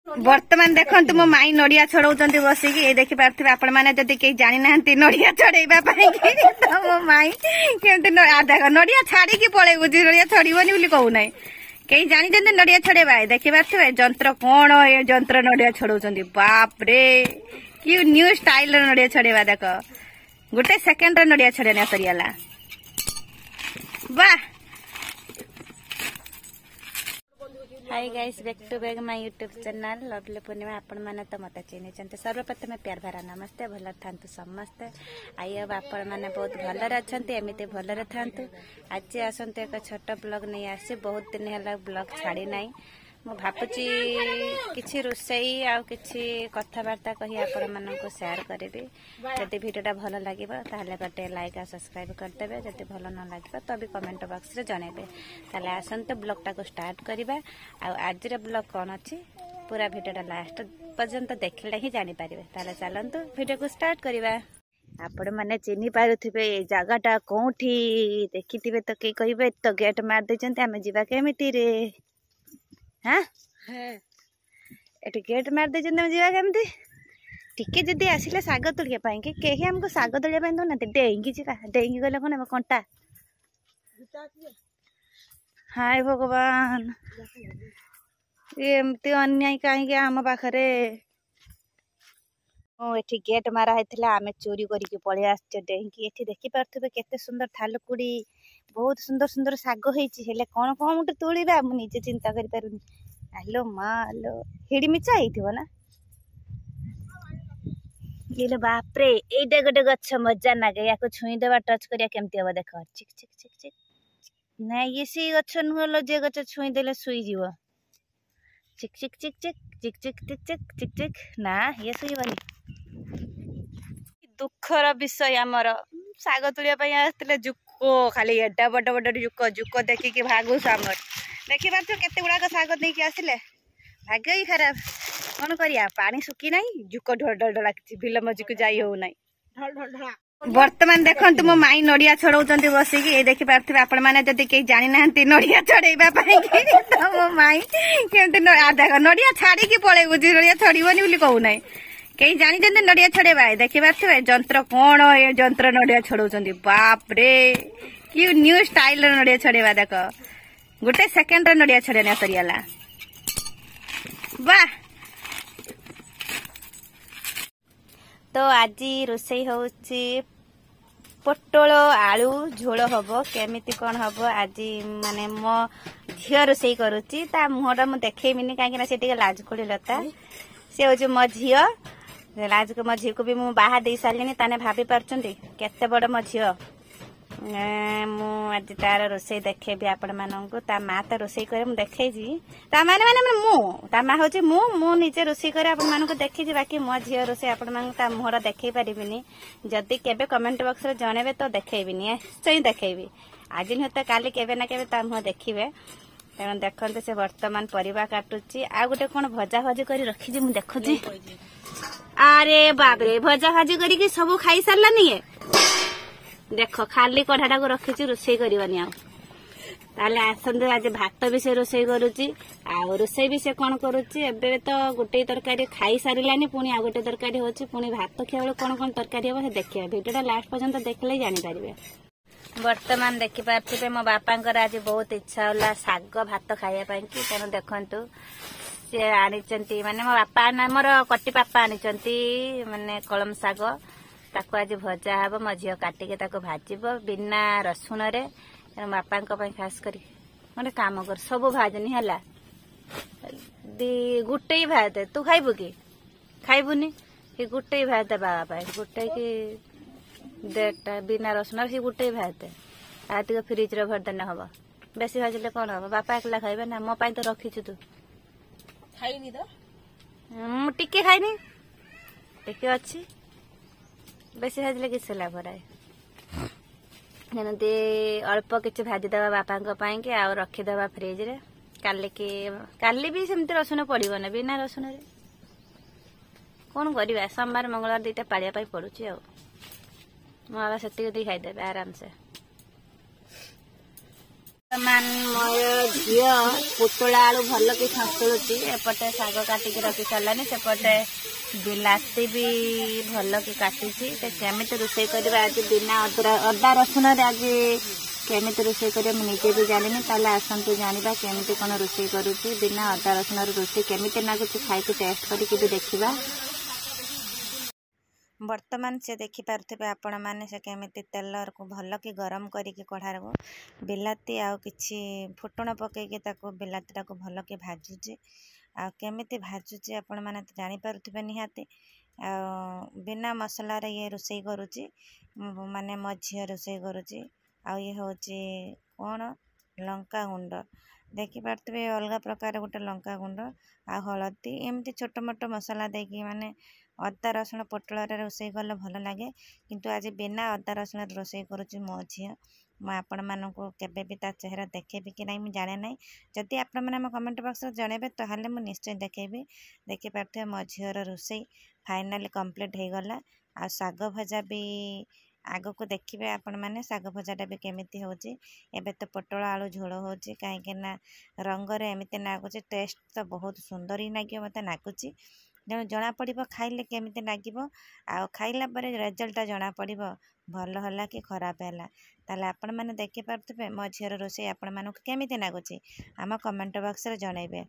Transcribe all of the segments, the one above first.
बर्तमान देखो मो माई नड़िया छड़ाऊँ बसिक ये देखी पारे आपण मैंने जदि कहीं जानी ना नड़िया छड़ेबा तो मो माई केमती देख नड़िया छाड़ी पलैबू नड़िया छड़बनी बोली कहूना कहीं जानी नड़िया छड़ेबा देखी पारे जंत्र कौन ये जंत्र नड़िया छड़ाऊँ बाप रे कि न्यू स्टाइल नड़िया छड़ेबा देख गोटे सेकेंड नड़िया छड़ेना सरीगला वाह। Hi guys back to back my YouTube channel lovely Purnima आपण मैंने तो मत चिन्ह सर्वप्रथम प्यार भरा नमस्ते भल था समस्ते आई अब आपण मैंने बहुत भलरे अच्छा एमती भलरे था आज आसतु एक छोट ब्लॉग नहीं आसी बहुत दिन है ब्लॉग छाड़ी ना मु भावुची किसी रोसई आ किसी कथबार्ता कही आपण मानक शेयर करी जदि भिडियोटा भल लगे ताहले गोटे लाइक आ सब्सक्राइब करदेवे जदि भल न लगे तो भी कमेंट बॉक्स रे जनइबे ताले आसंत ब्लॉग टाको स्टार्ट करिबा आ आज रे ब्लॉग कौन अच्छी पूरा भिडियोटा लास्ट पर्यंत देखिले ही जानि पारिबे ताले चलंतु भिडियो को स्टार्ट करिबा। आपण माने चिन्हि पारुथिबे ए जगहटा कोठी देखिथिबे तो के कहिबे तो गेट मार देचंते आमे जिबा केमिति रे हाँ एटी गेट मार दे जीवा केमती टिके जदि आसिले साग तोलिया कहीं आमको साग तोलिया दौना डेंगी जी डेंगी गले कौन कंटा हाय भगवान एमती अन्याय कहीं आम पाखरे एठी गेट मारा होता आम चोरी करके पलि आस डेंगी एठी देखी पारे केते सुंदर थालकुड़ी बहुत सुंदर सुंदर साग होती कौन कौन गोटे तोड़ा मुझे चिंता कर आलो माँ आलो हिड़ी मिचा हो ना ये बापरे एटा गोटे गछ मजा नागे या छुईदेवा टच करिया केमती हम देख चिक चिक चिक चिक ना ये सी गछ नुहल जे गछ छुईदेले शुईजीव चिक चिक चिक चिक चिक चिक चिक चिक चिक चिक ना ये शुईबनी दुखर विषय आमर साग तोड़ापी आसते जुको खाली एडा बड़ बड़ जुक जुक देखिकी भागुस आमर देखी पार्थ केते गुड़ाक साग नहीं आसिले भाग्य ही खराब कौन करिया पानी सुखी ना जुक ढोल ढोल ढोला बिल मझी को जाई हो ना बर्तमान देखो मो माई नड़िया छड़ाऊँ बसिक ये देखी पारे आपण मैंने जदि कहीं जानी ना नड़िया छड़ेबा तो मो माई केमती देख नड़िया छाड़ी पलैबू नड़िया छड़बनी बोली कहूना कहीं जानी नड़िया छड़ेबा देखी पारे जंत्र कौन ये जंत्र नड़िया छड़ाऊँ बाप रे कि न्यू स्टाइल नड़िया छड़ेबा देख गोटे सेकेंड नड़िया छड़ेना सरीगला वाह। तो आज रोसई होउची पोटल आलू झोल हम केमिति कौन हम आज माने मो झील रोसई करुच्ची ता मुहटा मुझे देखेबिनी कहीं से लाजकुड़ी लता सी हूँ मो झील लाज को मो झी को भी मुझे बाहा दे सारे ताने भाभी पार्चंती केते बड़ मो झील आज तार रोसई देखेबी आपण मानू ता माँ तो रोसई करे मुझे देखी ता माने माने मु माँ हूँ मु निजे रोसई करे आपण मानू देखी बाकी मो झील रोसई आपण मानू ता मुहर देखई पारिबिनी जदि केबे कमेंट बॉक्स रे जणेबे तो देखैबिनी निश्चय देखैबी आज नुह तो काली केबे ना केबे ता मुह देखिबे तेणु देखते से वर्तमान परिवा काटुची आ गोटे कौन भजा भाजी कर रखी मुझे देखुची अरे बाबरे भजा भाजी करी सब खाई सारानी देख खाली कढ़ाटा को रखी रोसई करवानी आसतु आज भात भी से रोसई करुच्ची आ रोसई भी से कौन करुच्ची एबे तो गोटे तरकारी खाई सारानी पुणी आ गोटे तरकारी होची पुणी भात खिया बेले कौन कौन तरकारी हम देखिए भिडियोटा लास्ट पर्यंत देखले जानीपारे। वर्तमान देखी पारे मो बापांकर आज बहुत इच्छा होला साग भात खाइबा कि तेणु देखु सी आनी माने मो बापा मोर कटी पापा आनी माने कलम साग ताको आज भजा हम मो झील काटिके ताको भाजब बिना रसुण रे बापा खास करी गोटे काम कर सब भाजनी है गोटे ही भाजते तू खाइबू कि खाइबुनी कि गोटे ही भाजते बाबा गोटे कि डेटा बिना रसुण सी गोटे ही भाजते आती फ्रिज रे भरदेने हम बेसी भाजले कौन हम बापा एकला खाइबे ना मो पाई तो रखी तू खाइनी तो टिके खाइनी टिके अच्छी बेसी भाजले किस लाभ राय एमती अल्प किसी भाजीदे बापा कि आउ रखीदे फ्रिज रे काली भी सेमती रसुण पड़ो ना बिना रसुण रे कौन करवा सोमवार मंगलवार दीटा पालिया पड़ुची आ मो बाबा से खाईदे आराम से। ବର୍ତ୍ତମାନ ମୋର ଝିଅ ପୋଟଳ ଆଳୁ ଭଲ କି ସନ୍ତୁଳୁଛି। ଏପଟେ ଶାଗ କାଟିକି ରଖି ସାରିଲାନି, ସେପଟେ ବିଲାତି ବି ଭଲ କି କାଟିଛି। ତ କେମିତି ରୋଷେଇ କରିବା ଆଜି ବିନା ଅଦା ରସୁଣରେ ଆଜି କେମିତି ରୋଷେଇ କରିବା ମୁଁ ନିଜେ ବି ଜାଣିନି। ତାହେଲେ ଆସନ୍ତୁ ଜାଣିବା କେମିତି କ'ଣ ରୋଷେଇ କରୁଛି। ବିନା ଅଦା ରସୁଣର ରୋଷେଇ କେମିତି ଲାଗୁଛି ଖାଇକି ଟେଷ୍ଟ କରିକି ବି ଦେଖିବା। ବର୍ତ୍ତମାନ ସେ ଦେଖିପାରୁଥିବେ ଆପଣମାନେ ସେ କେମିତି ତେଲକୁ ଭଲ କି ଗରମ କରିକି କଢ଼ାରୁ ବିଲାତି ଆଉ କିଛି ଫୁଟଣ ପକେଇକି ତାକୁ ବିଲାତିଟାକୁ ଭଲ କି ଭାଜୁଛି। ଆଉ କେମିତି ଭାଜୁଛି ଆପଣମାନେ ତ ଜାଣିପାରୁଥିବେ ନିହାତି। ଆଉ ବିନା ମସଲାରେ ଇଏ ରୋଷେଇ କରୁଛି, ମାନେ ମୋ ଝିଅ ରୋଷେଇ କରୁଛି। ଆଉ ଇଏ ହେଉଛି କ'ଣ ଲଙ୍କାଗୁଣ୍ଡ, ଦେଖିପାରୁଥିବେ ଅଲଗା ପ୍ରକାର ଗୋଟେ ଲଙ୍କାଗୁଣ୍ଡ ଆଉ ହଳଦୀ, ଏମିତି ଛୋଟ ମୋଟ ମସଲା ଦେଇକି ମାନେ ଅଦା ରସୁଣ ପୋଟଳରେ ରୋଷେଇ କଲେ ଭଲ ଲାଗେ। କିନ୍ତୁ ଆଜି ବିନା ଅଦା ରସୁଣରେ ରୋଷେଇ କରୁଛି ମୋ ଝିଅ। ମୁଁ ଆପଣମାନଙ୍କୁ କେବେ ବି ତା ଚେହେରା ଦେଖେଇବି କି ନାହିଁ ମୁଁ ଜାଣେ ନାହିଁ। ଯଦି ଆପଣମାନେ ଆମ କମେଣ୍ଟ ବକ୍ସରେ ଜଣେଇବେ ତାହେଲେ ମୁଁ ନିଶ୍ଚୟ ଦେଖେଇବି। ଦେଖିପାରୁଥିବେ ମୋ ଝିଅର ରୋଷେଇ ଫାଇନାଲି କମ୍ପ୍ଲିଟ୍ ହେଇଗଲା। ଆଉ ଶାଗ ଭଜା ବି ଆଗକୁ ଦେଖିବେ ଆପଣମାନେ, ଶାଗ ଭଜାଟା ବି କେମିତି ହେଉଛି। ଏବେ ତ ପୋଟଳ ଆଳୁ ଝୋଳ ହେଉଛି, କାହିଁକି ନା ରଙ୍ଗରେ ଏମିତି ଲାଗୁଛି। ଟେଷ୍ଟ ତ ବହୁତ ସୁନ୍ଦର ହିଁ ଲାଗିବ ମୋତେ ଲାଗୁଛି। ତେଣୁ ଜଣାପଡ଼ିବ ଖାଇଲେ କେମିତି ଲାଗିବ, ଆଉ ଖାଇଲା ପରେ ରେଜଲ୍ଟଟା ଜଣାପଡ଼ିବ ଭଲ ହେଲା କି ଖରାପ ହେଲା। ତାହେଲେ ଆପଣମାନେ ଦେଖିପାରୁଥିବେ ମୋ ଝିଅର ରୋଷେଇ ଆପଣମାନଙ୍କୁ କେମିତି ଲାଗୁଛି ଆମ କମେଣ୍ଟ ବକ୍ସରେ ଜଣାଇବେ।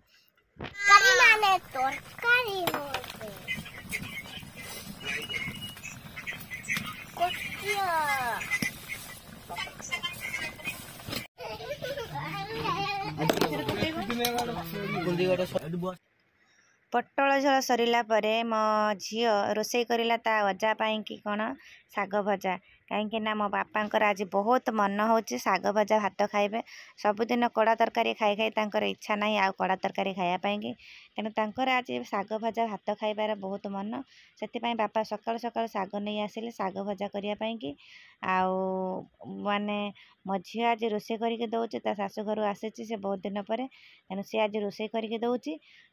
ପୋଟଳ ଝୋଳ ସରିଲା ପରେ ମୋ ଝିଅ ରୋଷେଇ କରିଲା ତା ଅଜା ପାଇଁ କି କ'ଣ ଶାଗ ଭଜା। କାହିଁକି ନା ମୋ ବାପାଙ୍କର ଆଜି ବହୁତ ମନ ହେଉଛି ଶାଗ ଭଜା ଭାତ ଖାଇବେ। ସବୁଦିନ କଡ଼ା ତରକାରୀ ଖାଇ ଖାଇ ତାଙ୍କର ଇଚ୍ଛା ନାହିଁ ଆଉ କଡ଼ା ତରକାରୀ ଖାଇବା ପାଇଁକି। ତେଣୁ ତାଙ୍କର ଆଜି ଶାଗ ଭଜା ଭାତ ଖାଇବାର ବହୁତ ମନ। ସେଥିପାଇଁ ବାପା ସକାଳୁ ସକାଳୁ ଶାଗ ନେଇ ଆସିଲେ ଶାଗ ଭଜା କରିବା ପାଇଁକି। ଆଉ ମାନେ ମୋ ଝିଅ ଆଜି ରୋଷେଇ କରିକି ଦେଉଛି, ତା ଶାଶୁଘରୁ ଆସିଛି ସେ ବହୁତ ଦିନ ପରେ। ତେଣୁ ସେ ଆଜି ରୋଷେଇ କରିକି ଦେଉଛି।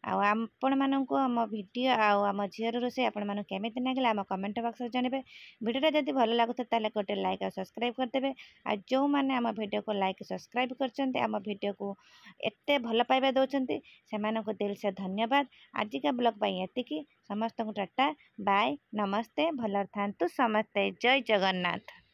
ଆଉ ଆପଣମାନଙ୍କୁ ଆମ ଭିଡ଼ିଓ ଆଉ ଆମ ଝିଅର ରୋଷେଇ ଆପଣମାନଙ୍କୁ କେମିତି ଲାଗିଲା ଆମ କମେଣ୍ଟ ବକ୍ସରେ ଜଣାଇବେ। ଭିଡ଼ିଓଟା ଯଦି ଭଲ ଲାଗୁଥିବ ତାହେଲେ ଗୋଟେ ଲାଇକ୍ ଆଉ ସବସ୍କ୍ରାଇବ୍ କରିଦେବେ। ଆଉ ଯେଉଁମାନେ ଆମ ଭିଡ଼ିଓକୁ ଲାଇକ୍ ସବସ୍କ୍ରାଇବ୍ କରିଛନ୍ତି, ଆମ ଭିଡ଼ିଓକୁ ଏତେ ଭଲ ପାଇବା ଦେଉଛନ୍ତି, ସେମାନଙ୍କୁ ଦିଲ୍ସେ ଧନ୍ୟବାଦ। ଆଜିକା ବ୍ଲଗ୍ ପାଇଁ ଏତିକି। ସମସ୍ତଙ୍କୁ ଟାଟା ବାଏ, ନମସ୍ତେ, ଭଲରେ ଥାନ୍ତୁ ସମସ୍ତେ। ଜୟ ଜଗନ୍ନାଥ।